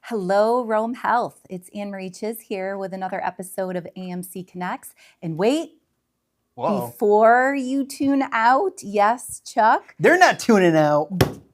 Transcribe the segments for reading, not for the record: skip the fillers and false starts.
Hello, Rome Health. It's AnneMarie Chiz here with another episode of AMC Connects. And wait, Whoa. before you tune out, yes, Chuck, They're not tuning out.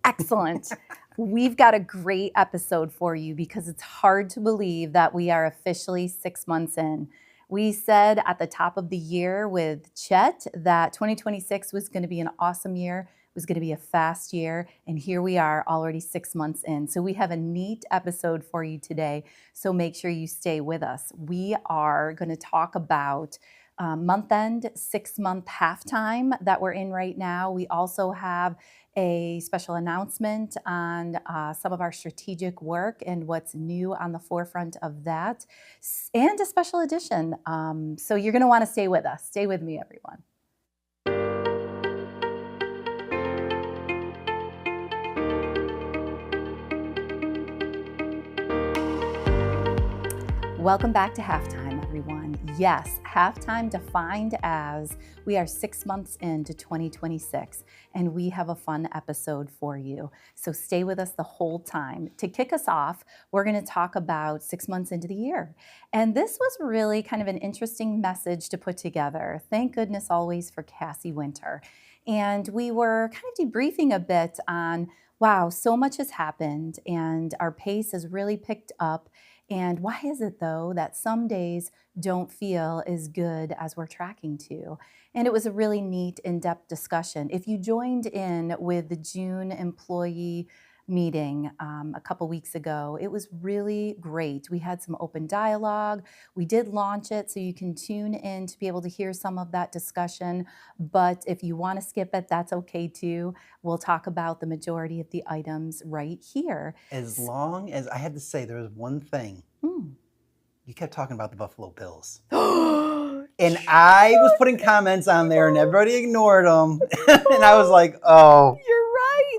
excellent. We've got a great episode for you because it's hard to believe that we are officially 6 months in. We said at the top of the year with Chet that 2026 was going to be an awesome year. It was going to be a fast year. And here we are already 6 months in. So we have a neat episode for you today. So make sure you stay with us. We are going to talk about month end, 6 month halftime that we're in right now. We also have a special announcement on some of our strategic work and what's new on the forefront of that, and a special edition. So you're going to want to stay with us. Stay with me, everyone. Welcome back to halftime, everyone. Yes, halftime defined as we are 6 months into 2026, and we have a fun episode for you. So stay with us the whole time. To kick us off, we're going to talk about 6 months into the year. And this was really kind of an interesting message to put together. Thank goodness always for Cassie Winter. And we were kind of debriefing a bit on, wow, so much has happened, and our pace has really picked up. And why is it, though, that some days don't feel as good as we're tracking to? And it was a really neat, in-depth discussion. If you joined in with the June employee meeting a couple weeks ago, it was really great. We had some open dialogue. We did launch it, so you can tune in to be able to hear some of that discussion. But if you want to skip it, that's okay too. We'll talk about the majority of the items right here. As long as, I had to say, there was one thing. You kept talking about the Buffalo Bills. And I was putting comments on there and everybody ignored them. And I was like, oh. You're right.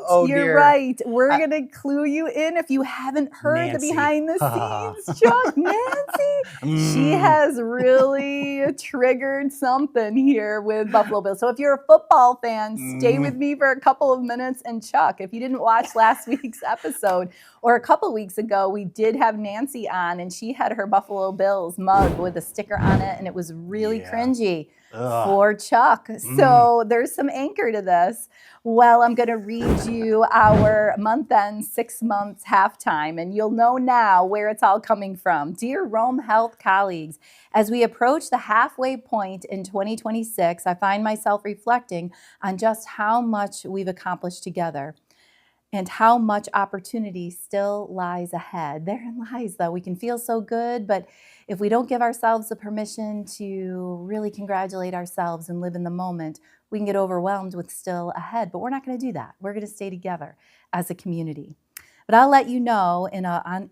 Oh, You're dear. right. We're going to clue you in if you haven't heard Nancy. the behind the scenes, Chuck. Nancy, she has really triggered something here with Buffalo Bills. So if you're a football fan, stay with me for a couple of minutes. And Chuck, if you didn't watch last week's episode or a couple weeks ago, we did have Nancy on and she had her Buffalo Bills mug with a sticker on it. And it was really cringy. For Chuck. So there's some anchor to this. Well, I'm going to read you our month-end, 6 months halftime, and you'll know now where it's all coming from. Dear Rome Health colleagues, as we approach the halfway point in 2026, I find myself reflecting on just how much we've accomplished together and how much opportunity still lies ahead. Therein lies, though. We can feel so good, but if we don't give ourselves the permission to really congratulate ourselves and live in the moment, we can get overwhelmed with still ahead. But we're not going to do that. We're going to stay together as a community. But I'll let you know on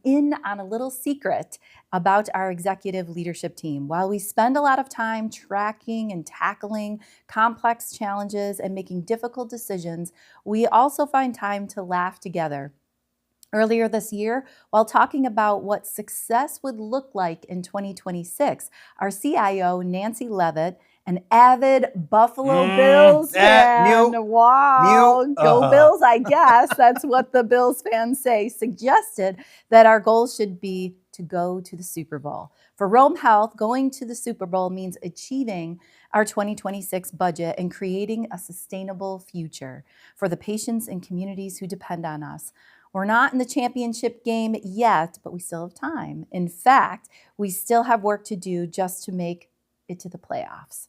a little secret about our executive leadership team. While we spend a lot of time tracking and tackling complex challenges and making difficult decisions, we also find time to laugh together. Earlier this year, while talking about what success would look like in 2026, our CIO, Nancy Levitt, an avid Buffalo Bills fan, go Bills, I guess, that's what the Bills fans say, suggested that our goal should be to go to the Super Bowl. For Rome Health, going to the Super Bowl means achieving our 2026 budget and creating a sustainable future for the patients and communities who depend on us. We're not in the championship game yet, but we still have time. In fact, we still have work to do just to make it to the playoffs.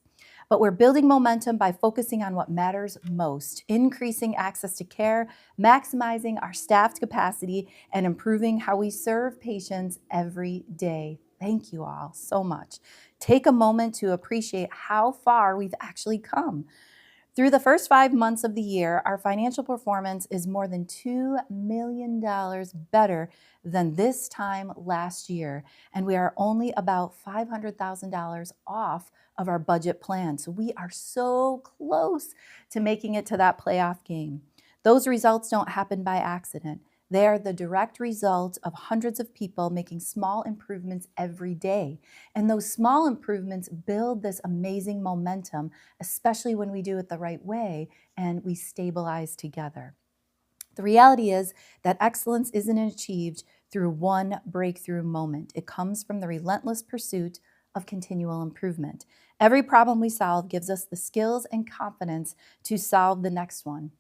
But we're building momentum by focusing on what matters most, increasing access to care, maximizing our staffed capacity, and improving how we serve patients every day. Thank you all so much. Take a moment to appreciate how far we've actually come. Through the first 5 months of the year, our financial performance is more than $2 million better than this time last year, and we are only about $500,000 off of our budget plan. So we are so close to making it to that playoff game. Those results don't happen by accident. They are the direct result of hundreds of people making small improvements every day. And those small improvements build this amazing momentum, especially when we do it the right way and we stabilize together. The reality is that excellence isn't achieved through one breakthrough moment. It comes from the relentless pursuit of continual improvement. Every problem we solve gives us the skills and confidence to solve the next one.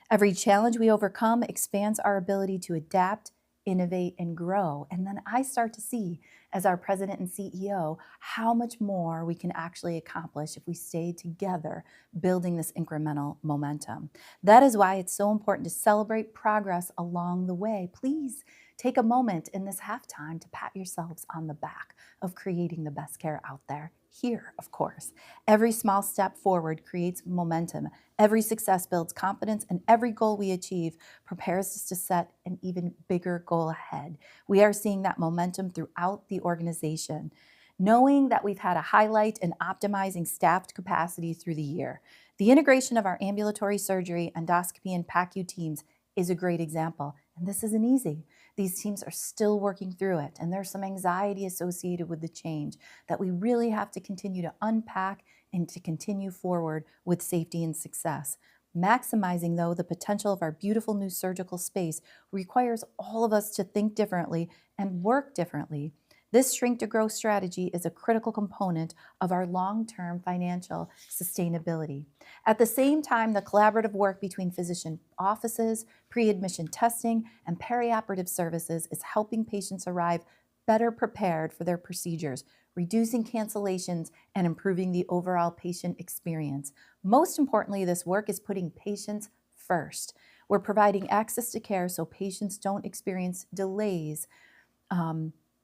Every challenge we overcome expands our ability to adapt, innovate, and grow. And then I start to see, as our president and CEO, how much more we can actually accomplish if we stay together, building this incremental momentum. That is why it's so important to celebrate progress along the way. Please take a moment in this halftime to pat yourselves on the back of creating the best care out there. Here, of course. Every small step forward creates momentum. Every success builds confidence, and every goal we achieve prepares us to set an even bigger goal ahead. We are seeing that momentum throughout the organization, knowing that we've had a highlight in optimizing staffed capacity through the year. The integration of our ambulatory surgery, endoscopy, and PACU teams is a great example, and this isn't easy. These teams are still working through it, and there's some anxiety associated with the change that we really have to continue to unpack and to continue forward with safety and success. Maximizing, though, the potential of our beautiful new surgical space requires all of us to think differently and work differently. This shrink to grow strategy is a critical component of our long-term financial sustainability. At the same time, the collaborative work between physician offices, pre-admission testing, and perioperative services is helping patients arrive better prepared for their procedures, reducing cancellations, and improving the overall patient experience. Most importantly, this work is putting patients first. We're providing access to care so patients don't experience delays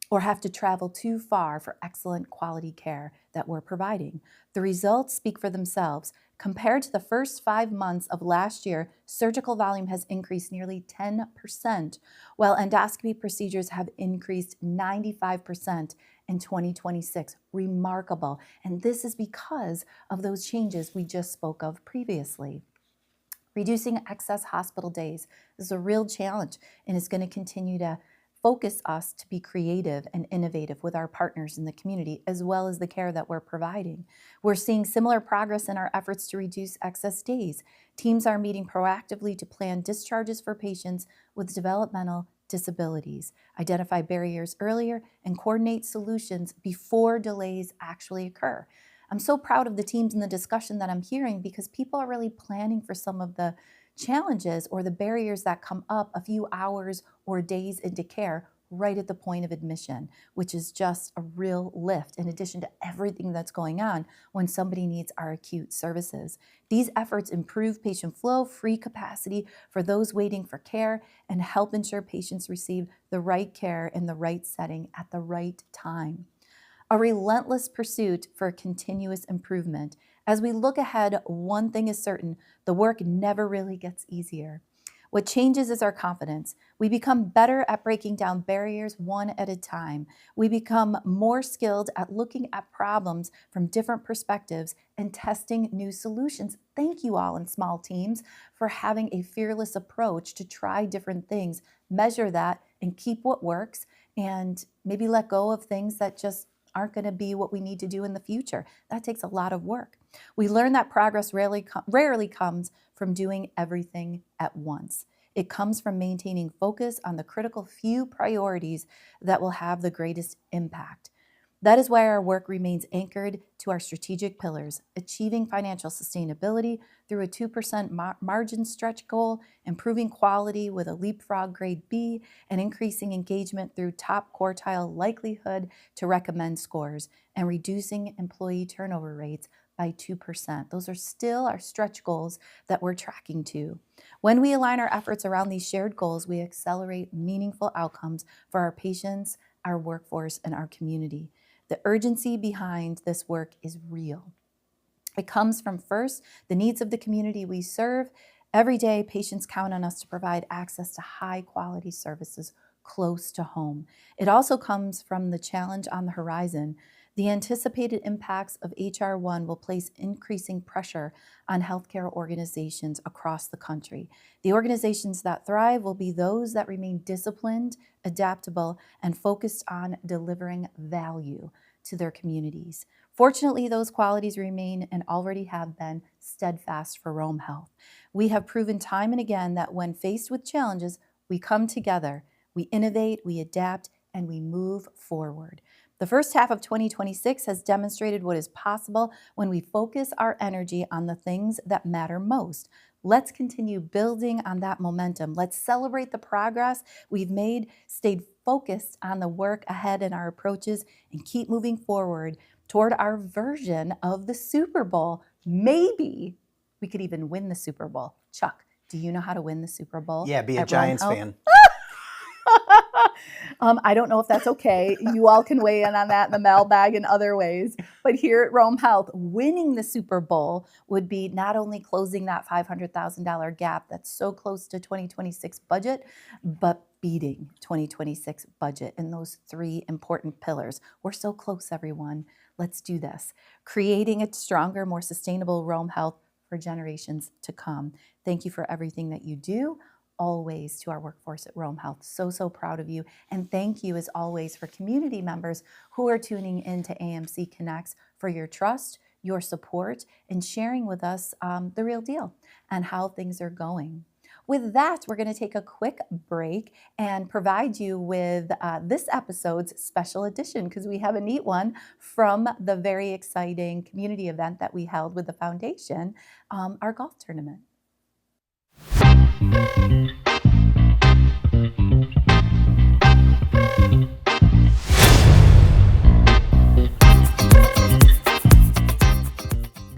or have to travel too far for excellent quality care that we're providing. The results speak for themselves. Compared to the first 5 months of last year, surgical volume has increased nearly 10%, while endoscopy procedures have increased 95% in 2026. Remarkable. And this is because of those changes we just spoke of previously. Reducing excess hospital days is a real challenge and is going to continue to focus us to be creative and innovative with our partners in the community, as well as the care that we're providing. We're seeing similar progress in our efforts to reduce excess days. Teams are meeting proactively to plan discharges for patients with developmental disabilities, identify barriers earlier, and coordinate solutions before delays actually occur. I'm so proud of the teams and the discussion that I'm hearing because people are really planning for some of the challenges or the barriers that come up a few hours or days into care right at the point of admission, which is just a real lift in addition to everything that's going on when somebody needs our acute services. These efforts improve patient flow, free capacity for those waiting for care, and help ensure patients receive the right care in the right setting at the right time. A relentless pursuit for continuous improvement. As we look ahead, one thing is certain: the work never really gets easier. What changes is our confidence. We become better at breaking down barriers one at a time. We become more skilled at looking at problems from different perspectives and testing new solutions. Thank you all in small teams for having a fearless approach to try different things, measure that, and keep what works, and maybe let go of things that just aren't going to be what we need to do in the future. That takes a lot of work. We learn that progress rarely comes from doing everything at once. It comes from maintaining focus on the critical few priorities that will have the greatest impact. That is why our work remains anchored to our strategic pillars: achieving financial sustainability through a 2% margin stretch goal, improving quality with a leapfrog grade B, and increasing engagement through top quartile likelihood to recommend scores, and reducing employee turnover rates by 2%. Those are still our stretch goals that we're tracking to. When we align our efforts around these shared goals, we accelerate meaningful outcomes for our patients, our workforce, and our community. The urgency behind this work is real. It comes from, first, the needs of the community we serve. Every day, patients count on us to provide access to high-quality services close to home. It also comes from the challenge on the horizon. The anticipated impacts of H.R. 1 will place increasing pressure on healthcare organizations across the country. The organizations that thrive will be those that remain disciplined, adaptable, and focused on delivering value to their communities. Fortunately, those qualities remain and already have been steadfast for Rome Health. We have proven time and again that when faced with challenges, we come together, we innovate, we adapt, and we move forward. The first half of 2026 has demonstrated what is possible when we focus our energy on the things that matter most. Let's continue building on that momentum. Let's celebrate the progress we've made, stayed focused on the work ahead and our approaches, and keep moving forward toward our version of the Super Bowl. Maybe we could even win the Super Bowl. Chuck, do you know how to win the Super Bowl? Yeah, be a Giants fan. I don't know if that's okay. You all can weigh in on that in the mailbag and other ways. But here at Rome Health, winning the Super Bowl would be not only closing that $500,000 gap that's so close to 2026 budget, but beating 2026 budget in those three important pillars. We're so close, everyone. Let's do this. Creating a stronger, more sustainable Rome Health for generations to come. Thank you for everything that you do. Always to our workforce at Rome Health. So proud of you. And thank you as always for community members who are tuning into AMC Connects for your trust, your support, and sharing with us the real deal and how things are going. With that, we're going to take a quick break and provide you with this episode's special edition because we have a neat one from the very exciting community event that we held with the foundation, our golf tournament.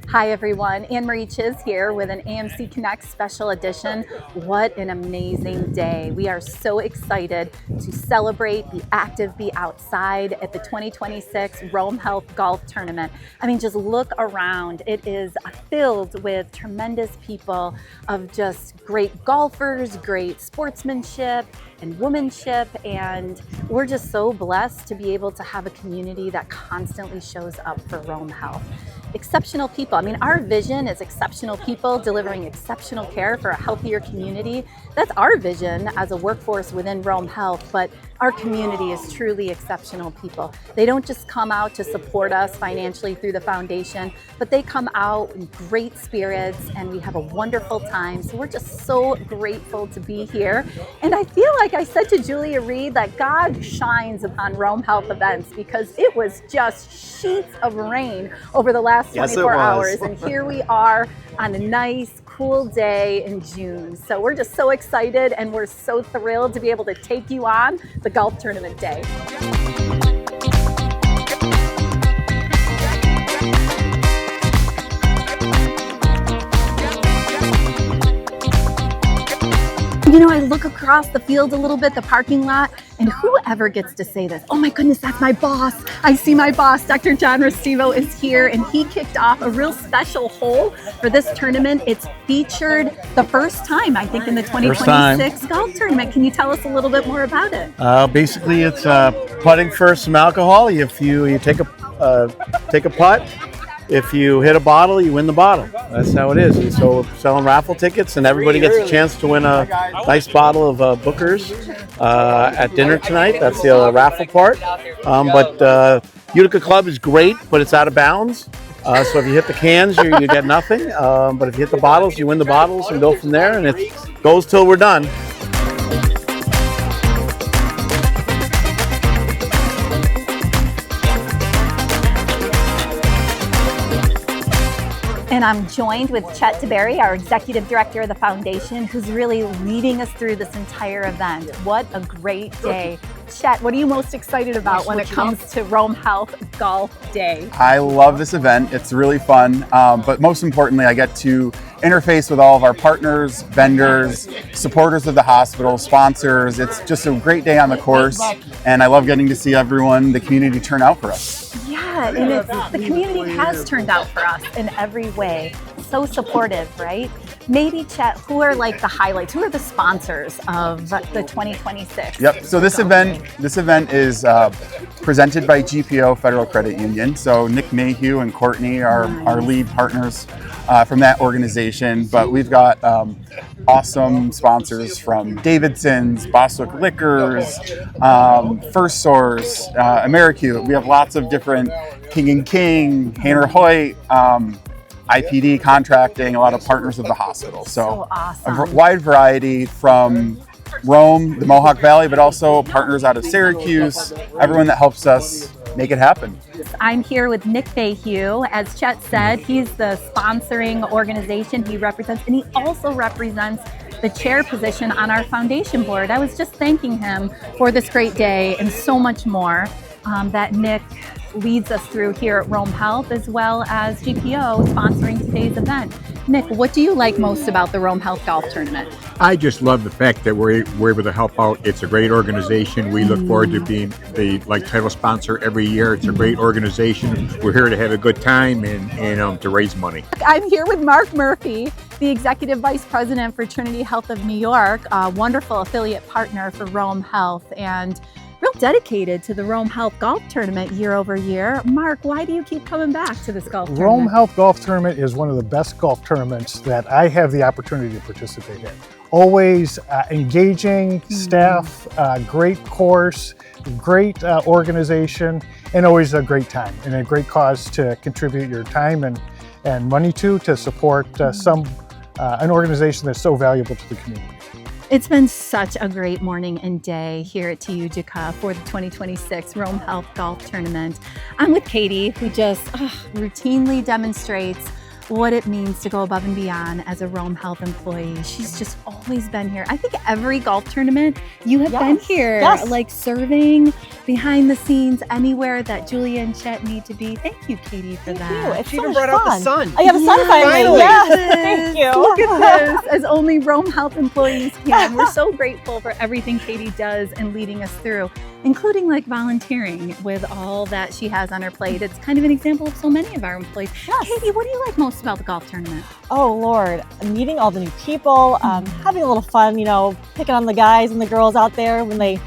Hi everyone, AnneMarie Chiz here with an AMC Connect special edition. What an amazing day. We are so excited to celebrate, be active, be outside at the 2026 Rome Health Golf Tournament. I mean, just look around. It is filled with tremendous people of just great golfers, great sportsmanship and womanship, and we're just so blessed to be able to have a community that constantly shows up for Rome Health. Exceptional people. I mean, our vision is exceptional people delivering exceptional care for a healthier community. That's our vision as a workforce within Rome Health, but our community is truly exceptional people. They don't just come out to support us financially through the foundation, but they come out in great spirits and we have a wonderful time. So we're just so grateful to be here. And I feel like I said to Julia Reed that God shines upon Rome Health events because it was just sheets of rain over the last 24 hours. And here we are on a nice, cool day in June. So we're just so excited and we're so thrilled to be able to take you on the golf tournament day. You know, I look across the field a little bit, the parking lot, and whoever gets to say this, oh my goodness, that's my boss. I see my boss, Dr. John Restivo is here, and he kicked off a real special hole for this tournament. It's featured the first time, I think, in the 2026 golf tournament. Can you tell us a little bit more about it? Basically, it's putting for some alcohol. If you take a putt, if you hit a bottle, you win the bottle. That's how it is. And so we're selling raffle tickets, and everybody gets a chance to win a nice bottle of Booker's at dinner tonight. That's the raffle part. But Utica Club is great, but it's out of bounds. So if you hit the cans, you get nothing. But if you hit the bottles, you win the bottles and go from there. And it goes till we're done. And I'm joined with Chet DeBerry, our executive director of the foundation, who's really leading us through this entire event. What a great day. Chet, what are you most excited about when it comes to Rome Health Golf Day? I love this event. It's really fun. But most importantly, I get to interface with all of our partners, vendors, supporters of the hospital, sponsors. It's just a great day on the course. And I love getting to see everyone, the community, turn out for us. Yeah, and the community has turned out for us in every way. So supportive, right? Maybe, Chet, who are like the highlights? Who are the sponsors of the 2026? Yep. So this event is presented by GPO Federal Credit Union. So Nick Mayhew and Courtney are our lead partners from that organization. But we've got awesome sponsors from Davidson's, Boswick Liquors, First Source, AmeriCube. We have lots of different King & King, Hainer Hoyt, IPD contracting, a lot of partners of the hospital. So awesome. A wide variety from Rome, the Mohawk Valley, but also partners out of Syracuse, everyone that helps us make it happen. I'm here with Nick Mayhew. As Chet said, he's the sponsoring organization he represents, and he also represents the chair position on our foundation board. I was just thanking him for this great day and so much more that Nick leads us through here at Rome Health, as well as GPO sponsoring today's event. Nick, what do you like most about the Rome Health Golf Tournament? I just love the fact that we're able to help out. It's a great organization. We look forward to being the title sponsor every year. It's a great organization. We're here to have a good time and to raise money. I'm here with Mark Murphy, the Executive Vice President for Trinity Health of New York, a wonderful affiliate partner for Rome Health, and real dedicated to the Rome Health Golf Tournament year over year. Mark, why do you keep coming back to this golf tournament? Rome Health Golf Tournament is one of the best golf tournaments that I have the opportunity to participate in. Always engaging staff, great course, great organization, and always a great time and a great cause to contribute your time and money to support an organization that's so valuable to the community. It's been such a great morning and day here at TU Utica for the 2026 Rome Health Golf Tournament. I'm with Katie, who just routinely demonstrates what it means to go above and beyond as a Rome Health employee. She's just always been here. I think every golf tournament you have been here, like serving behind the scenes anywhere that Julia and Chet need to be. Thank you, Katie, for that. It's even brought out the sun. I have a sun finally. Yes, thank you. Look at this, as only Rome Health employees can. We're so grateful for everything Katie does and leading us through, including like volunteering with all that she has on her plate. It's kind of an example of so many of our employees. Yes. Katie, what do you like most about the golf tournament? Oh Lord, meeting all the new people, having a little fun, picking on the guys and the girls out there when they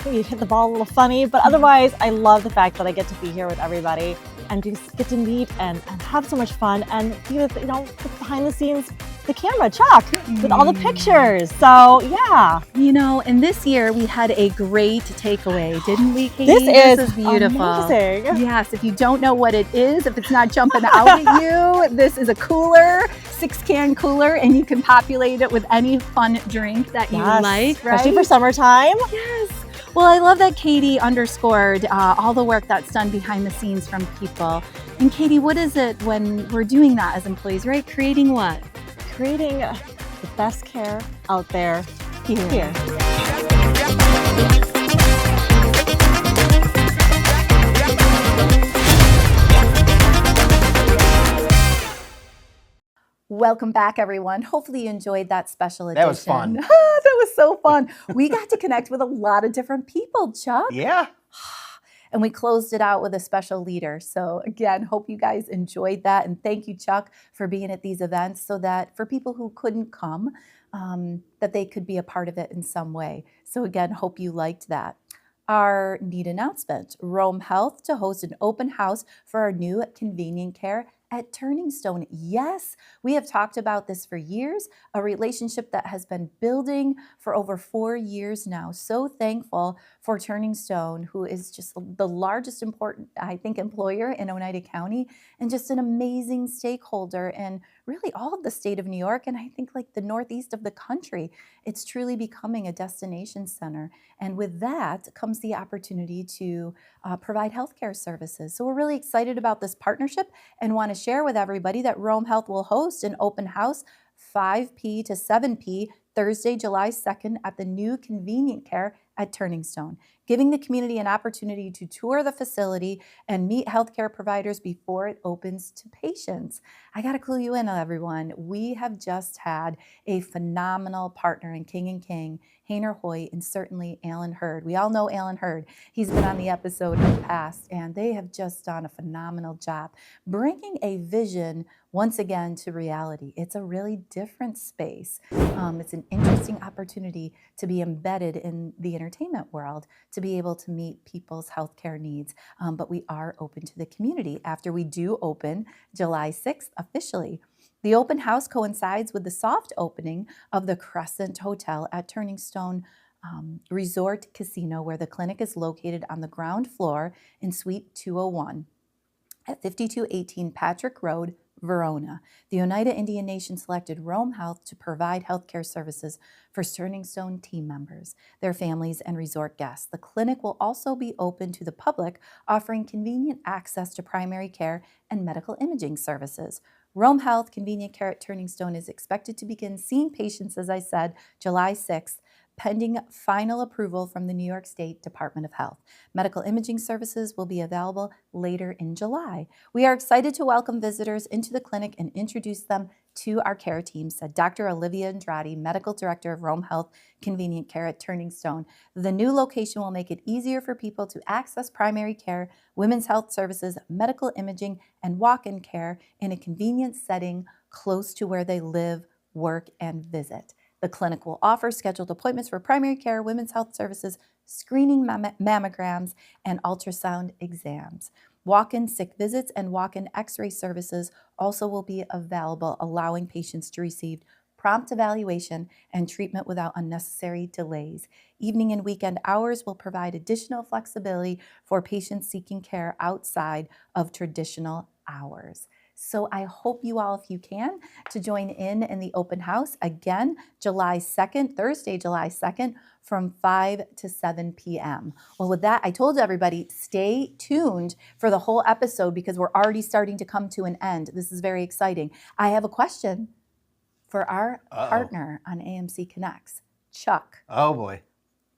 maybe hit the ball a little funny, but otherwise I love the fact that I get to be here with everybody and just get to meet and have so much fun and be with, behind the scenes, the camera, Chuck, with all the pictures. So yeah. And this year we had a great takeaway, didn't we, Katie? This is beautiful. Amazing. Yes, if you don't know what it is, if it's not jumping out at you, this is a cooler, 6-can cooler, and you can populate it with any fun drink that you like, right? Especially for summertime. Yes. Well, I love that Katie underscored all the work that's done behind the scenes from people. And Katie, what is it when we're doing that as employees, right? Creating what? Creating the best care out there here. Welcome back, everyone. Hopefully you enjoyed that special edition. That was fun. That was so fun. We got to connect with a lot of different people, Chuck. Yeah. And we closed it out with a special leader. So again, hope you guys enjoyed that. And thank you, Chuck, for being at these events so that for people who couldn't come, that they could be a part of it in some way. So again, hope you liked that. Our neat announcement, Rome Health to host an open house for our new convenient care at Turning Stone. Yes, we have talked about this for years, a relationship that has been building for over 4 years now. So thankful for Turning Stone, who is just the largest employer in Oneida County and just an amazing stakeholder in really all of the state of New York and I think like the northeast of the country. It's truly becoming a destination center. And with that comes the opportunity to provide healthcare services. So we're really excited about this partnership and want to share with everybody that Rome Health will host an open house 5 p to 7 p Thursday, July 2nd at the new convenient care at Turning Stone, giving the community an opportunity to tour the facility and meet healthcare providers before it opens to patients. I got to clue you in, everyone. We have just had a phenomenal partner in King & King, Hainer Hoyt, and certainly Alan Hurd. We all know Alan Hurd. He's been on the episode in the past, and they have just done a phenomenal job bringing a vision once again to reality. It's a really different space. It's an interesting opportunity to be embedded in the entertainment world, to be able to meet people's healthcare needs. But we are open to the community after we do open July 6th officially. The open house coincides with the soft opening of the Crescent Hotel at Turning Stone Resort Casino, where the clinic is located on the ground floor in Suite 201 at 5218 Patrick Road, Verona. The Oneida Indian Nation selected Rome Health to provide healthcare services for Turning Stone team members, their families, and resort guests. The clinic will also be open to the public, offering convenient access to primary care and medical imaging services. Rome Health Convenient Care at Turning Stone is expected to begin seeing patients, as I said, July 6th, pending final approval from the New York State Department of Health. Medical imaging services will be available later in July. We are excited to welcome visitors into the clinic and introduce them to our care team, said Dr. Olivia Andrade, Medical Director of Rome Health Convenient Care at Turning Stone. The new location will make it easier for people to access primary care, women's health services, medical imaging, and walk-in care in a convenient setting close to where they live, work, and visit. The clinic will offer scheduled appointments for primary care, women's health services, screening mammograms, and ultrasound exams. Walk-in sick visits and walk-in x-ray services also will be available, allowing patients to receive prompt evaluation and treatment without unnecessary delays. Evening and weekend hours will provide additional flexibility for patients seeking care outside of traditional hours. So I hope you all, if you can, to join in the open house again, July 2nd, Thursday, July 2nd, from 5 to 7 p.m. Well, with that, I told everybody, stay tuned for the whole episode because we're already starting to come to an end. This is very exciting. I have a question for our partner on AMC Connects, Chuck. Oh, boy.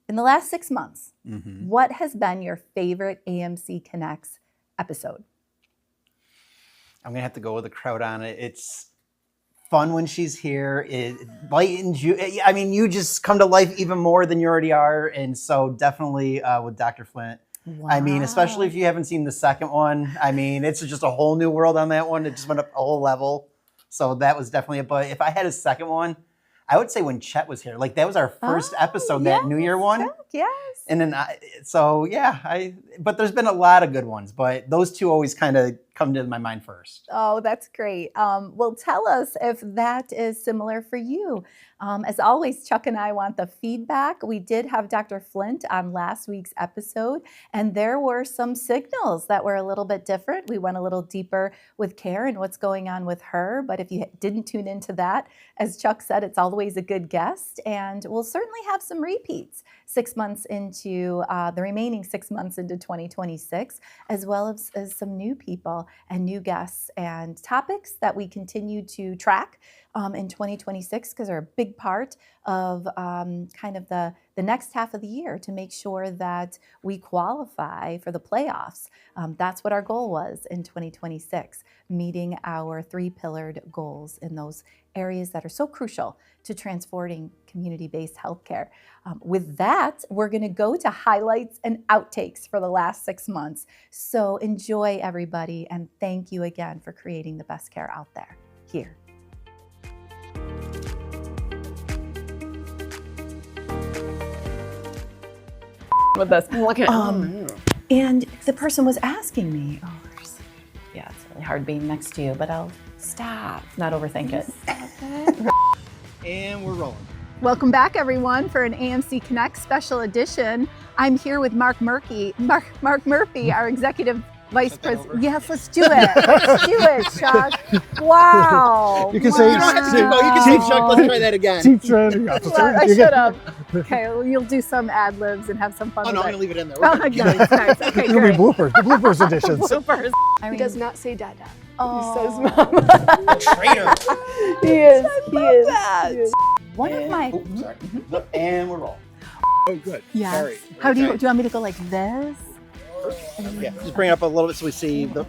In the last 6 months, what has been your favorite AMC Connects episode? I'm going to have to go with the crowd on it. It's fun when she's here. It lightens you. I mean, you just come to life even more than you already are. And so definitely with Dr. Flint. Wow. I mean, especially if you haven't seen the second one. I mean, it's just a whole new world on that one. It just went up a whole level. So that was definitely but if I had a second one, I would say when Chet was here. Like that was our first episode, that New Year one. Chuck, yes. And then, but there's been a lot of good ones, but those two always kind of come to my mind first. Oh, that's great. Well, tell us if that is similar for you. As always, Chuck and I want the feedback. We did have Dr. Flint on last week's episode, and there were some signals that were a little bit different. We went a little deeper with care and what's going on with her. But if you didn't tune into that, as Chuck said, it's always a good guest, and we'll certainly have some repeats 6 months into the remaining 6 months into 2026, as well as some new people and new guests and topics that we continue to track in 2026 because they're a big part of kind of the next half of the year to make sure that we qualify for the playoffs. That's what our goal was in 2026, meeting our 3-pillared goals in those areas that are so crucial to transforming community-based healthcare. With that, we're going to go to highlights and outtakes for the last 6 months. So enjoy, everybody, and thank you again for creating the best care out there. Here. With this. And the person was asking me, it's really hard being next to you, but I'll stop, not overthink it. And we're rolling. Welcome back, everyone, for an AMC Connect special edition. I'm here with Mark Murphy, our executive vice president. Yes, let's do it. Let's do it, Chuck. Wow. You can say, You don't have to keep going. You can say, Chuck, let's try that again. Chief Training Officer. I should have. Okay, well, you'll do some ad libs and have some fun. Oh, no, with I'm going to leave it in there. Oh, nice. Okay, It'll be great. bloopers, the bloopers editions. Bloopers. He does not say dada. Oh. He says mama. Traitor. He is. One of my. Sorry. And we're rolling. Oh, good. Yes. Sorry. How do you want me to go like this? Yeah, just bring it up a little bit so we see the.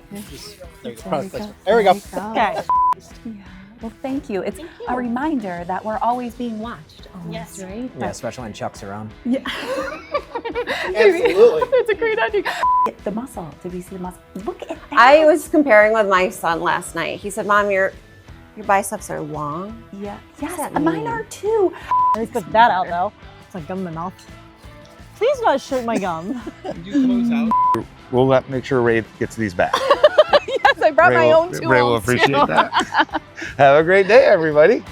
There you go. There we There go. we go. Okay. Yeah. Well, thank you. It's a reminder that we're always being watched. Yes. Right? Yeah, especially when Chuck's around. Yeah. Absolutely. That's a great idea. The muscle. Did we see the muscle? Look at that. I was comparing with my son last night. He said, "Mom, your biceps are long." Yeah. does Yes, that mine mean? are too. At least put that out though. It's like gum in my mouth. Please do not shoot my gum. We'll make sure Ray gets these back. Yes, I brought my own tools. Ray will appreciate too. that. Have a great day, everybody.